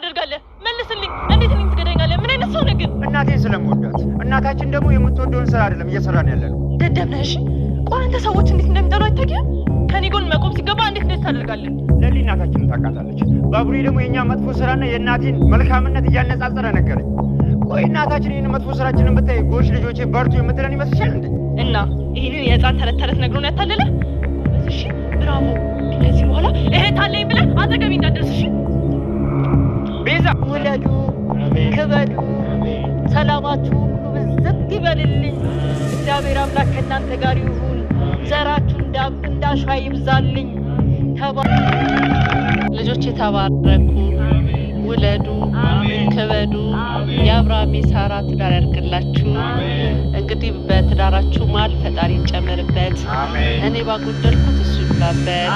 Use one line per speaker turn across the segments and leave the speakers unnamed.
ታደርጋለህ? መልስልኝ። እንዴት እኔን ትገደኛለህ? ምን አይነት ሰው ነህ ግን?
እናቴን ስለምወዳት፣ እናታችን ደግሞ የምትወደውን ስራ አይደለም እየሰራን ያለነው።
ደደብ ነህ። እሺ ቆይ አንተ ሰዎች እንዴት እንደሚጠሉ አይታየህም? ከኔ ጎን መቆም ሲገባ እንዴት እንደዚህ ታደርጋለህ?
ለሊ እናታችንን ታውቃታለች። ባቡሬ ደግሞ የእኛ መጥፎ ስራና የእናቴን መልካምነት እያነጻጸረ ነገረኝ። ቆይ እናታችን ይህን መጥፎ ስራችንን ብታይ ጎሽ ልጆቼ በርቱ የምትለን ይመስልሻል እንዴ?
እና ይህንን የህፃን ተረት ተረት ነግሮን ያታለለ? እሺ ብራቮ። ከዚህ በኋላ እህት አለኝ ብለህ አጠገቤ እንዳትደርስ እሺ?
ቤዛ
ውለዱ፣ ክበዱ፣ ሰላማችሁ ሁሉ ብዝት ይበልልኝ። እግዚአብሔር አምላክ ከእናንተ ጋር ይሁን። ዘራችሁ እንዳሸዋ ይብዛልኝ።
ልጆች የተባረኩ ውለዱ፣ ክበዱ። የአብርሃም የሳራ ትዳር ያድርግላችሁ። እንግዲህ በትዳራችሁ መሀል ፈጣሪ ይጨመርበት። እኔ ባጎደልኩት እሱ ይብላበት።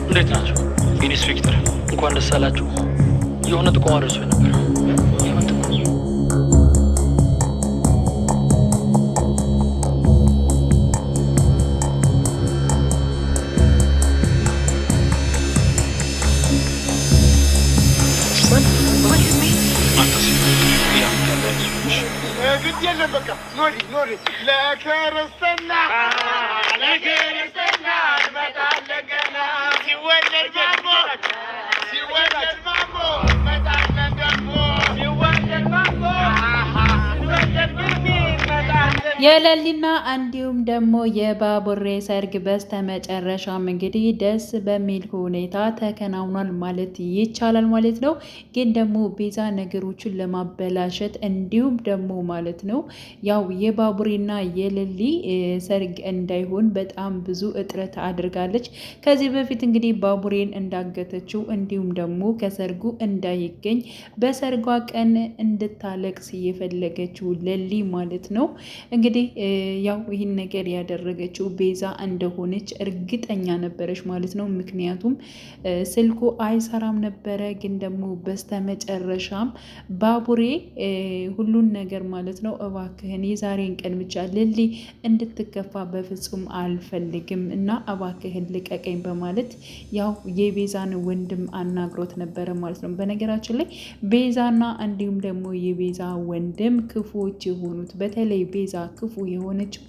እንዴት ናቸው? ኢንስፔክተር እንኳን ደስ አላችሁ። የሆነ ጥቆማ ደርሶኝ ነበር። የምን ጥቆማ?
ግድ የለም በቃ ኖሪ ለክርስትና እንመጣለን ገና ሲወለድ ማሞ እንመጣለን ደግሞ ሲወለድ ማሞ ሲወለድ ግርሚ እንመጣለን።
የለሊና እንዲሁም ደግሞ የባቡሬ ሰርግ በስተመጨረሻም እንግዲህ ደስ በሚል ሁኔታ ተከናውኗል ማለት ይቻላል ማለት ነው። ግን ደግሞ ቤዛ ነገሮችን ለማበላሸት እንዲሁም ደግሞ ማለት ነው ያው የባቡሬና የለሊ ሰርግ እንዳይሆን በጣም ብዙ እጥረት አድርጋለች። ከዚህ በፊት እንግዲህ ባቡሬን እንዳገተችው እንዲሁም ደግሞ ከሰርጉ እንዳይገኝ በሰርጓ ቀን እንድታለቅስ የፈለገችው ለሊ ማለት ነው። እንግዲህ ያው ይህን ነገር ያደረገችው ቤዛ እንደሆነች እርግጠኛ ነበረች ማለት ነው። ምክንያቱም ስልኩ አይሰራም ነበረ። ግን ደግሞ በስተመጨረሻም ባቡሬ ሁሉን ነገር ማለት ነው እባክህን የዛሬን ቀን ብቻ ለሊ እንድትከፋ በፍጹም አልፈልግም እና እባክህን ልቀቀኝ በማለት ያው የቤዛን ወንድም አናግሮት ነበረ ማለት ነው። በነገራችን ላይ ቤዛና እንዲሁም ደግሞ የቤዛ ወንድም ክፉዎች የሆኑት በተለይ ቤዛ ክፉ የሆነችው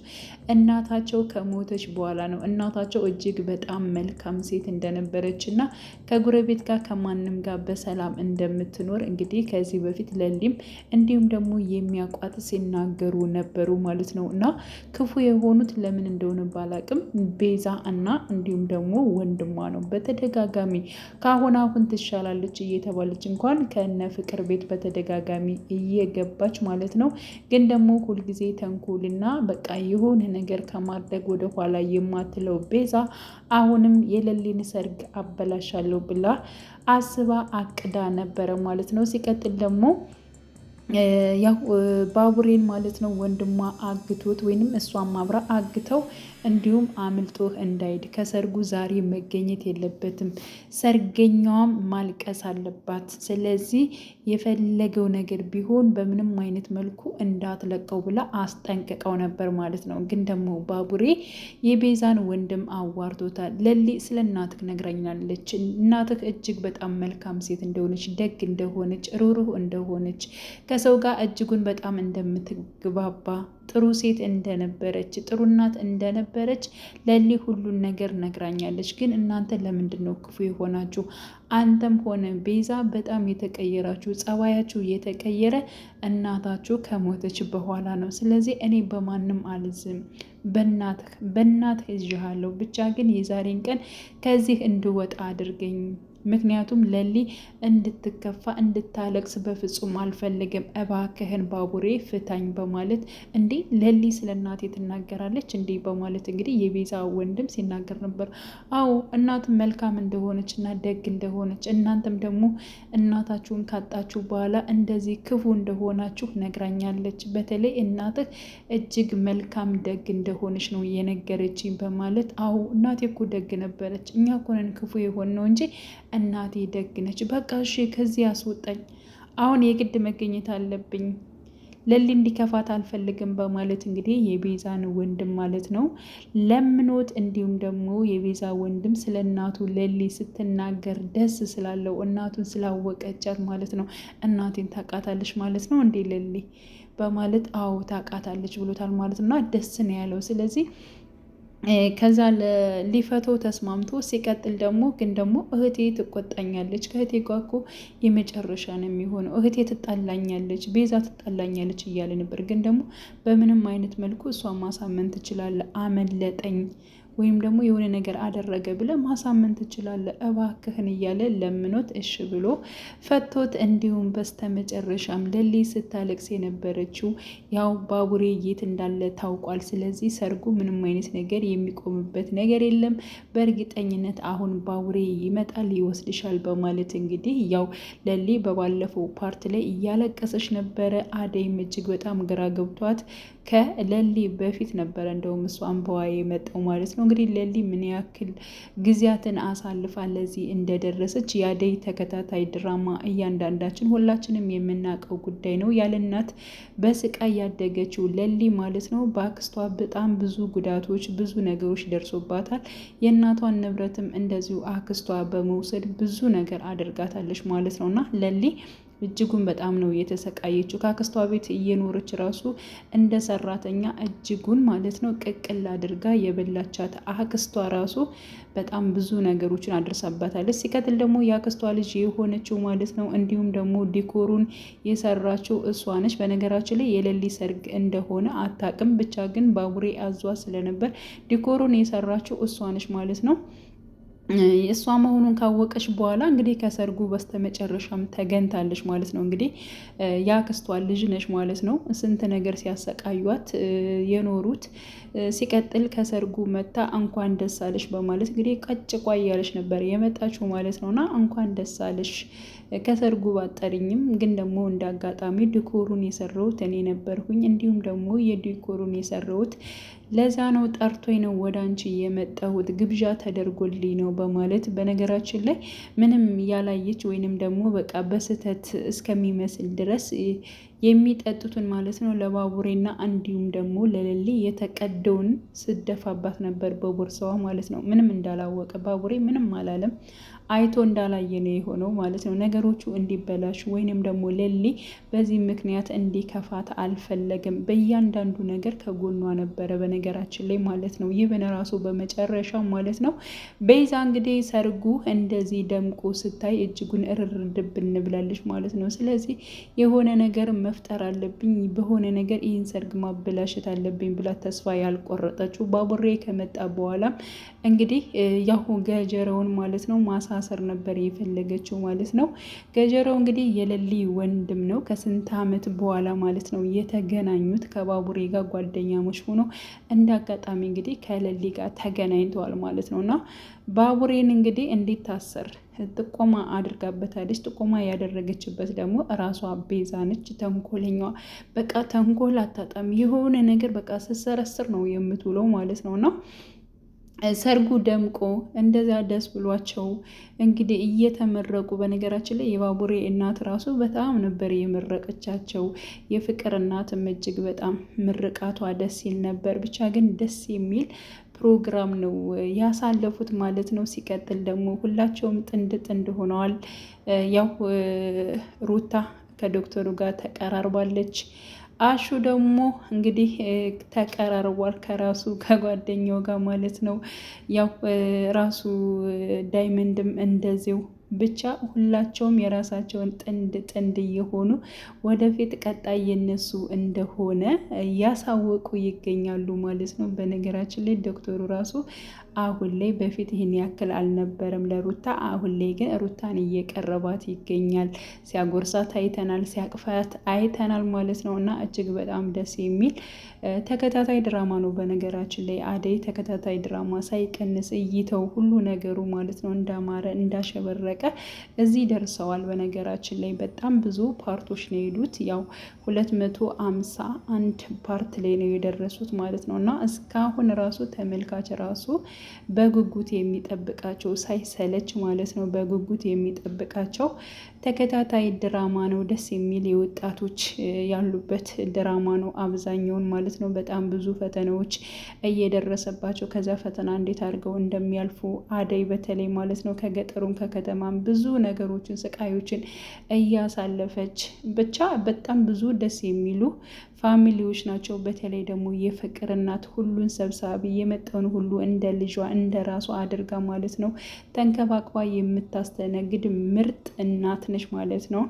እናታቸው ከሞተች በኋላ ነው። እናታቸው እጅግ በጣም መልካም ሴት እንደነበረች እና ከጎረቤት ጋር ከማንም ጋር በሰላም እንደምትኖር እንግዲህ ከዚህ በፊት ለሊም እንዲሁም ደግሞ የሚያውቋት ሲናገሩ ነበሩ ማለት ነው። እና ክፉ የሆኑት ለምን እንደሆነ ባላቅም ቤዛ እና እንዲሁም ደግሞ ወንድሟ ነው። በተደጋጋሚ ከአሁን አሁን ትሻላለች እየተባለች እንኳን ከነ ፍቅር ቤት በተደጋጋሚ እየገባች ማለት ነው። ግን ደግሞ ሁልጊዜ ተንኮልና በቃ የሆነ ነገር ከማድረግ ወደ ኋላ የማትለው ቤዛ አሁንም የለሊን ሰርግ አበላሻለሁ ብላ አስባ አቅዳ ነበረ ማለት ነው። ሲቀጥል ደግሞ ያው ባቡሬን ማለት ነው ወንድሟ አግቶት ወይንም እሷም አብራ አግተው እንዲሁም አምልጦህ እንዳይድ ከሰርጉ ዛሬ መገኘት የለበትም፣ ሰርገኛዋም ማልቀስ አለባት። ስለዚህ የፈለገው ነገር ቢሆን በምንም አይነት መልኩ እንዳትለቀው ብላ አስጠንቅቀው ነበር ማለት ነው። ግን ደግሞ ባቡሬ የቤዛን ወንድም አዋርዶታል። ለሊ ስለ እናትህ ነግራኛለች። እናትህ እጅግ በጣም መልካም ሴት እንደሆነች፣ ደግ እንደሆነች፣ ሩሩህ እንደሆነች፣ ከሰው ጋር እጅጉን በጣም እንደምትግባባ፣ ጥሩ ሴት እንደነበረች፣ ጥሩ እናት እንደነበረች ለሊ ሁሉን ነገር ነግራኛለች። ግን እናንተ ለምንድን ነው ክፉ የሆናችሁ? አንተም ሆነ ቤዛ በጣም የተቀየራችሁ፣ ጸባያችሁ የተቀየረ እናታችሁ ከሞተች በኋላ ነው። ስለዚህ እኔ በማንም አልዝም፣ በእናትህ ይዤሃለሁ። ብቻ ግን የዛሬን ቀን ከዚህ እንድወጣ አድርገኝ ምክንያቱም ለሊ እንድትከፋ እንድታለቅስ በፍጹም አልፈልግም። እባክህን ባቡሬ ፍታኝ በማለት እንዴ ለሊ ስለ እናቴ ትናገራለች እንዴ በማለት እንግዲህ የቤዛ ወንድም ሲናገር ነበር። አዎ እናት መልካም እንደሆነች እና ደግ እንደሆነች እናንተም ደግሞ እናታችሁን ካጣችሁ በኋላ እንደዚህ ክፉ እንደሆናችሁ ነግራኛለች። በተለይ እናትህ እጅግ መልካም ደግ እንደሆነች ነው የነገረችኝ በማለት አዎ እናቴ እኮ ደግ ነበረች፣ እኛ እኮ ነን ክፉ የሆን ነው እንጂ እናቴ ደግ ነች። በቃ እሺ ከዚህ አስወጣኝ፣ አሁን የግድ መገኘት አለብኝ፣ ለሊ እንዲከፋት አልፈልግም በማለት እንግዲህ የቤዛን ወንድም ማለት ነው ለምኖት፣ እንዲሁም ደግሞ የቤዛ ወንድም ስለ እናቱ ለሊ ስትናገር ደስ ስላለው እናቱን ስላወቀቻት ማለት ነው እናቴን ታውቃታለች ማለት ነው እንዴ ለሊ በማለት አዎ ታውቃታለች ብሎታል ማለት ነው። እና ደስ ነው ያለው። ስለዚህ ከዛ ሊፈተው ተስማምቶ ሲቀጥል ደግሞ ግን ደግሞ እህቴ ትቆጣኛለች፣ ከእህቴ ጋር እኮ የመጨረሻ ነው የሚሆነው፣ እህቴ ትጣላኛለች፣ ቤዛ ትጣላኛለች እያለ ነበር። ግን ደግሞ በምንም አይነት መልኩ እሷ ማሳመን ትችላለህ፣ አመለጠኝ ወይም ደግሞ የሆነ ነገር አደረገ ብለ ማሳመን ትችላለህ፣ እባክህን እያለ ለምኖት እሺ ብሎ ፈቶት፣ እንዲሁም በስተመጨረሻም ለሊ ስታለቅስ የነበረችው ያው ባቡሬ የት እንዳለ ታውቋል። ስለዚህ ሰርጉ ምንም አይነት ነገር የሚቆምበት ነገር የለም፣ በእርግጠኝነት አሁን ባቡሬ ይመጣል ይወስድሻል በማለት እንግዲህ ያው ለሊ በባለፈው ፓርት ላይ እያለቀሰች ነበረ። አደይም እጅግ በጣም ግራ ገብቷት ከለሊ በፊት ነበረ እንደውም እሷ አንበዋ የመጣው ማለት ነው። እንግዲህ ለሊ ምን ያክል ጊዜያትን አሳልፋ ለዚህ እንደደረሰች የአደይ ተከታታይ ድራማ እያንዳንዳችን ሁላችንም የምናውቀው ጉዳይ ነው። ያለ እናት በስቃይ ያደገችው ለሊ ማለት ነው በአክስቷ በጣም ብዙ ጉዳቶች ብዙ ነገሮች ደርሶባታል። የእናቷን ንብረትም እንደዚሁ አክስቷ በመውሰድ ብዙ ነገር አድርጋታለች ማለት ነው እና ለሊ እጅጉን በጣም ነው የተሰቃየችው። ከአክስቷ ቤት እየኖረች ራሱ እንደ ሰራተኛ እጅጉን ማለት ነው ቅቅል አድርጋ የበላቻት አክስቷ ራሱ በጣም ብዙ ነገሮችን አድርሳባታለች። ሲቀጥል ደግሞ የአክስቷ ልጅ የሆነችው ማለት ነው እንዲሁም ደግሞ ዲኮሩን የሰራችው እሷ ነች። በነገራችን ላይ የለሊ ሰርግ እንደሆነ አታውቅም፣ ብቻ ግን ባቡሬ አዟ ስለነበር ዲኮሩን የሰራችው እሷ ነች ማለት ነው። እሷ መሆኑን ካወቀች በኋላ እንግዲህ ከሰርጉ በስተመጨረሻም ተገኝታለች ማለት ነው። እንግዲህ የአክስቷ ልጅ ነች ማለት ነው። ስንት ነገር ሲያሰቃዩት የኖሩት። ሲቀጥል ከሰርጉ መታ እንኳን ደስ አለሽ በማለት እንግዲህ ቀጭቋ እያለች ነበር የመጣችው ማለት ነውና እንኳን ደስ አለሽ ከሰርጉ ባጠርኝም ግን ደግሞ እንደ አጋጣሚ ዲኮሩን የሰራሁት እኔ ነበርኩኝ፣ እንዲሁም ደግሞ የዲኮሩን የሰራሁት ለዛ ነው፣ ጠርቶኝ ነው ወደ አንቺ የመጣሁት፣ ግብዣ ተደርጎልኝ ነው በማለት በነገራችን ላይ ምንም ያላየች ወይንም ደግሞ በቃ በስህተት እስከሚመስል ድረስ የሚጠጡትን ማለት ነው ለባቡሬና እንዲሁም ደግሞ ለለሊ የተቀደውን ስደፋባት ነበር በቦርሳዋ ማለት ነው። ምንም እንዳላወቀ ባቡሬ ምንም አላለም፣ አይቶ እንዳላየ ነው የሆነው ማለት ነው። ነገሮቹ እንዲበላሹ ወይንም ደግሞ ለሊ በዚህ ምክንያት እንዲከፋት አልፈለግም። በእያንዳንዱ ነገር ከጎኗ ነበረ በነገራችን ላይ ማለት ነው። ይህ በነራሱ በመጨረሻ ማለት ነው ቤዛ እንግዲህ ሰርጉ እንደዚህ ደምቆ ስታይ እጅጉን እርርድብ እንብላለች ማለት ነው። ስለዚህ የሆነ ነገር መፍጠር አለብኝ፣ በሆነ ነገር ይህን ሰርግ ማበላሸት አለብኝ ብላ ተስፋ ያልቆረጠችው ባቡሬ ከመጣ በኋላ እንግዲህ ያሁ ገጀረውን ማለት ነው ማሳሰር ነበር የፈለገችው ማለት ነው። ገጀረው እንግዲህ የለሊ ወንድም ነው። ከስንት ዓመት በኋላ ማለት ነው የተገናኙት ከባቡሬ ጋር ጓደኛሞች ሆኖ እንደ አጋጣሚ እንግዲህ ከለሊ ጋር ተገናኝተዋል ማለት ነው። እና ባቡሬን እንግዲህ እንዴት ታሰር ጥቆማ አድርጋበታለች። ጥቆማ ያደረገችበት ደግሞ እራሷ ቤዛ ነች። ተንኮለኛዋ በቃ ተንኮል አታጣም። የሆነ ነገር በቃ ስትሰረስር ነው የምትውለው ማለት ነው። እና ሰርጉ ደምቆ እንደዛ ደስ ብሏቸው እንግዲህ እየተመረቁ፣ በነገራችን ላይ የባቡሬ እናት ራሱ በጣም ነበር የመረቀቻቸው። የፍቅር እናትም እጅግ በጣም ምርቃቷ ደስ ይል ነበር። ብቻ ግን ደስ የሚል ፕሮግራም ነው ያሳለፉት ማለት ነው። ሲቀጥል ደግሞ ሁላቸውም ጥንድ ጥንድ ሆነዋል። ያው ሩታ ከዶክተሩ ጋር ተቀራርባለች። አሹ ደግሞ እንግዲህ ተቀራርቧል ከራሱ ከጓደኛው ጋር ማለት ነው። ያው ራሱ ዳይመንድም እንደዚው ብቻ ሁላቸውም የራሳቸውን ጥንድ እየሆኑ ወደፊት ቀጣይ የነሱ እንደሆነ እያሳወቁ ይገኛሉ ማለት ነው። በነገራችን ላይ ዶክተሩ ራሱ አሁን ላይ በፊት ይህን ያክል አልነበረም ለሩታ። አሁን ላይ ግን ሩታን እየቀረባት ይገኛል። ሲያጎርሳት አይተናል፣ ሲያቅፋት አይተናል ማለት ነው። እና እጅግ በጣም ደስ የሚል ተከታታይ ድራማ ነው። በነገራችን ላይ አደይ ተከታታይ ድራማ ሳይቀንስ እይተው ሁሉ ነገሩ ማለት ነው እንዳማረ እንዳሸበረቀ እዚህ ደርሰዋል። በነገራችን ላይ በጣም ብዙ ፓርቶች ነው የሄዱት። ያው 251 ፓርት ላይ ነው የደረሱት ማለት ነው። እና እስካሁን ራሱ ተመልካች ራሱ በጉጉት የሚጠብቃቸው ሳይሰለች ማለት ነው በጉጉት የሚጠብቃቸው ተከታታይ ድራማ ነው። ደስ የሚል የወጣቶች ያሉበት ድራማ ነው አብዛኛውን ማለት ነው። በጣም ብዙ ፈተናዎች እየደረሰባቸው ከዛ ፈተና እንዴት አድርገው እንደሚያልፉ አደይ በተለይ ማለት ነው ከገጠሩም ከከተማም ብዙ ነገሮችን ስቃዮችን እያሳለፈች ብቻ በጣም ብዙ ደስ የሚሉ ፋሚሊዎች ናቸው። በተለይ ደግሞ የፍቅር እናት ሁሉን ሰብሳቢ የመጣውን ሁሉ እንደ ልጇ እንደ ራሷ አድርጋ ማለት ነው ተንከባክባ የምታስተነግድ ምርጥ እናት ነች ማለት ነው።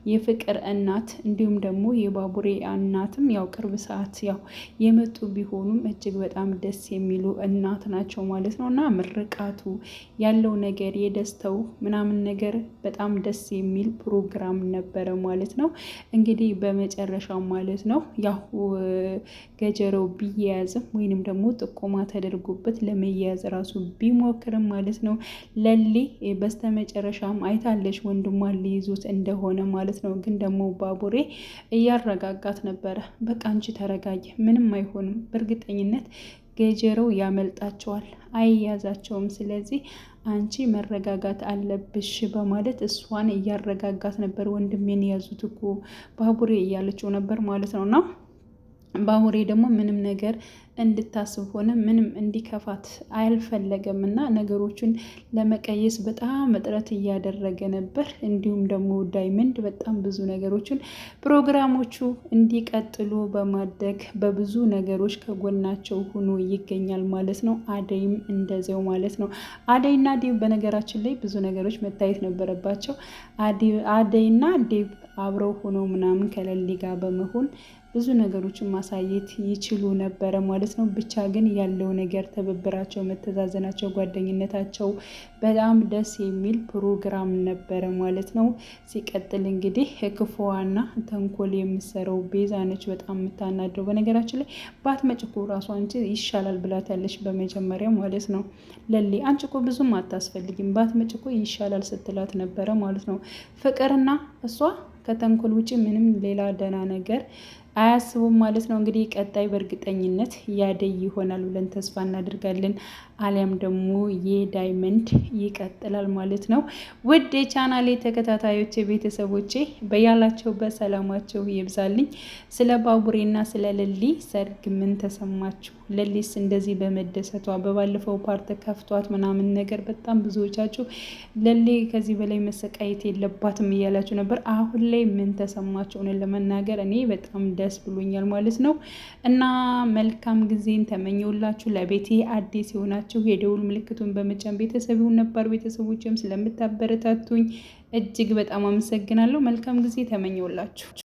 የፍቅር እናት እንዲሁም ደግሞ የባቡሬ እናትም ያው ቅርብ ሰዓት ያው የመጡ ቢሆኑም እጅግ በጣም ደስ የሚሉ እናት ናቸው ማለት ነው። እና ምርቃቱ ያለው ነገር የደስተው ምናምን ነገር በጣም ደስ የሚል ፕሮግራም ነበረ ማለት ነው። እንግዲህ በመጨረሻው ማለት ነው ያው ገጀረው ቢያያዝም ወይንም ደግሞ ጥቆማ ተደርጎበት ለመያያዝ ራሱ ቢሞክርም ማለት ነው ለሊ በስተመጨረሻም አይታለች ወንድሟን ሊይዙት እንደሆነ ማለት ነው። ግን ደግሞ ባቡሬ እያረጋጋት ነበረ። በቃ አንቺ ተረጋጊ፣ ምንም አይሆንም፣ በእርግጠኝነት ገጀረው ያመልጣቸዋል፣ አይያዛቸውም። ስለዚህ አንቺ መረጋጋት አለብሽ በማለት እሷን እያረጋጋት ነበር። ወንድሜን ያዙት እኮ ባቡሬ እያለችው ነበር ማለት ነውና ባቡሬ ደግሞ ምንም ነገር እንድታስብ ሆነ ምንም እንዲከፋት አልፈለገም እና ነገሮችን ለመቀየስ በጣም እጥረት እያደረገ ነበር። እንዲሁም ደግሞ ዳይመንድ በጣም ብዙ ነገሮችን ፕሮግራሞቹ እንዲቀጥሉ በማድረግ በብዙ ነገሮች ከጎናቸው ሆኖ ይገኛል ማለት ነው። አደይም እንደዚያው ማለት ነው። አደይና ዴቭ በነገራችን ላይ ብዙ ነገሮች መታየት ነበረባቸው። አደይና ዴቭ አብረው ሆነው ምናምን ከለሊ ጋር በመሆን ብዙ ነገሮችን ማሳየት ይችሉ ነበረ ማለት ነው። ብቻ ግን ያለው ነገር ትብብራቸው፣ መተዛዘናቸው፣ ጓደኝነታቸው በጣም ደስ የሚል ፕሮግራም ነበረ ማለት ነው። ሲቀጥል እንግዲህ ክፉዋና ተንኮል የምሰረው ቤዛ ነች በጣም የምታናደው። በነገራችን ላይ ባትመጪ እኮ ራሷ አንቺ ይሻላል ብላታለች በመጀመሪያ ማለት ነው። ለሊ አንቺ እኮ ብዙም አታስፈልጊም ባትመጪ እኮ ይሻላል ስትላት ነበረ ማለት ነው። ፍቅርና እሷ ከተንኮል ውጪ ምንም ሌላ ደህና ነገር አያስቡም ማለት ነው። እንግዲህ ቀጣይ በእርግጠኝነት ያደይ ይሆናል ብለን ተስፋ እናደርጋለን። አሊያም ደግሞ የዳይመንድ ይቀጥላል ማለት ነው። ውድ የቻናሌ ተከታታዮች ቤተሰቦቼ በያላችሁበት ሰላማችሁ ይብዛልኝ። ስለ ባቡሬና ስለ ለሊ ሰርግ ምን ተሰማችሁ? ለሊስ እንደዚህ በመደሰቷ በባለፈው ፓርት ከፍቷት ምናምን ነገር በጣም ብዙዎቻችሁ ለሊ ከዚህ በላይ መሰቃየት የለባትም እያላችሁ ነበር። አሁን ላይ ምን ተሰማችሁ? ለመናገር እኔ በጣም ደስ ብሎኛል ማለት ነው። እና መልካም ጊዜን ተመኘውላችሁ። ለቤቴ አዲስ የሆናችሁ የደውል ምልክቱን በመጫን ቤተሰብ ይሁን። ነባር ቤተሰቦችም ስለምታበረታቱኝ እጅግ በጣም አመሰግናለሁ። መልካም ጊዜ ተመኘውላችሁ።